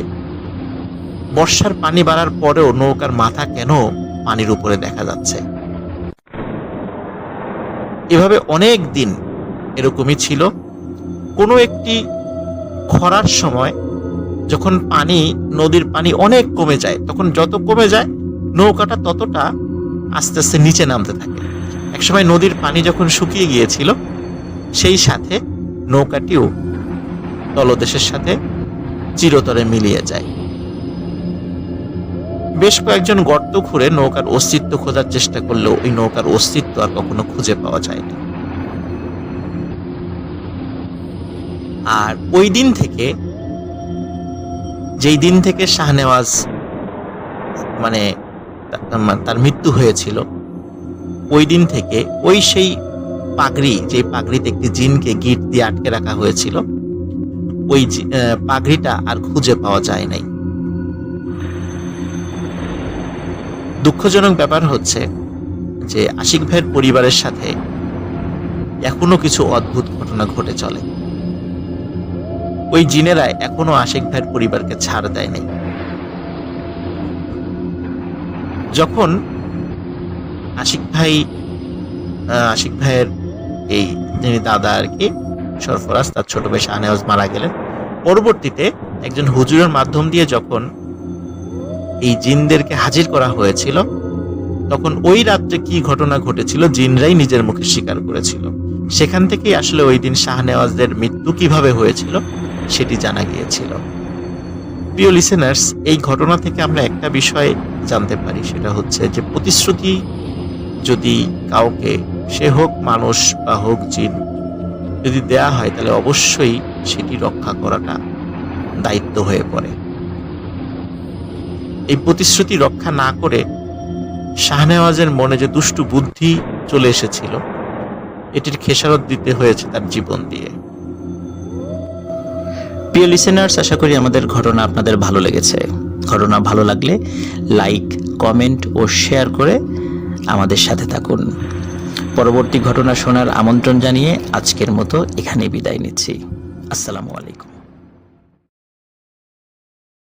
Speaker 1: বর্ষার পানি বাড়ার পরেও নৌকার মাথা কেন পানির উপরে দেখা যাচ্ছে? এভাবে অনেক দিন এরকমই ছিল। কোনো একটি খরার সময় যখন নদীর পানি অনেক কমে যায়, তখন যত কমে যায় নৌকাটা ততটা আস্তে আস্তে নিচে নামতে থাকে। একসময় নদীর পানি যখন শুকিয়ে গিয়েছিল, সেই সাথে নৌকাটিও তলদেশের সাথে চিরতরে মিলিয়ে যায়। বেশ কয়েকজন গর্ত খুঁড়ে নৌকার অস্তিত্ব খোঁজার চেষ্টা করলেও ওই নৌকার অস্তিত্ব আর কখনো খুঁজে পাওয়া যায়নি। আর ওই দিন থেকে, যেই দিন থেকে শাহনেওয়াজ তার মৃত্যু হয়েছিল, ওই দিন থেকে ওই সেই পাগড়ি, যে পাগড়িতে একটি জিনকে গিট দিয়ে আটকে রাখা হয়েছিল, ওই পাগড়িটা আর খুঁজে পাওয়া যায় নাই। দুঃখজনক ব্যাপার হচ্ছে যে আশিক ভাইয়ের পরিবারের সাথে এখনো কিছু অদ্ভুত ঘটনা ঘটে চলে। ওই জিনেরা এখনো আশিক ভাইয়ের পরিবারকে ছাড় দেয় নাই। যখন আশিক ভাইয়ের এই যিনি দাদা আর কি, সরফরাজ, তার ছোট ভাই শাহনেওয়াজ মারা গেলেন, পরবর্তীতে একজন হুজুরের মাধ্যম দিয়ে যখন এই জিনদেরকে হাজির করা হয়েছিল, তখন ওই রাত্রে কি ঘটনা ঘটেছিল জিনরাই নিজের মুখে স্বীকার করেছিল। সেখান থেকেই আসলে ওই দিন শাহনেওয়াজদের মৃত্যু কিভাবে হয়েছিল সেটি জানা গিয়েছিল। প্রিয় লিসেনার্স, এই ঘটনা থেকে আমরা একটা বিষয় জানতে পারি, সেটা হচ্ছে যে প্রতিশ্রুতি যদি কাউকে, সে হোক মানুষ বা হোক জিন, যদি দেয়া হয় তাহলে অবশ্যই সেটি রক্ষা করাটা দায়িত্ব হয়ে পড়ে। এই প্রতিশ্রুতি রক্ষা না করে শাহনেওয়াজের মনে যে দুষ্টু বুদ্ধি চলে এসেছিল, এটির খেসারত দিতে হয়েছে তার জীবন দিয়ে। প্রিয় লিসেনার্স, আশা করি আমাদের ঘটনা আপনাদের ভালো লেগেছে। ঘটনা ভালো লাগলে লাইক, কমেন্ট ও শেয়ার করে আমাদের সাথে থাকুন। পরবর্তী ঘটনা শোনার আমন্ত্রণ জানিয়ে আজকের মতো এখানে বিদায় নিচ্ছি। আসসালামু আলাইকুম।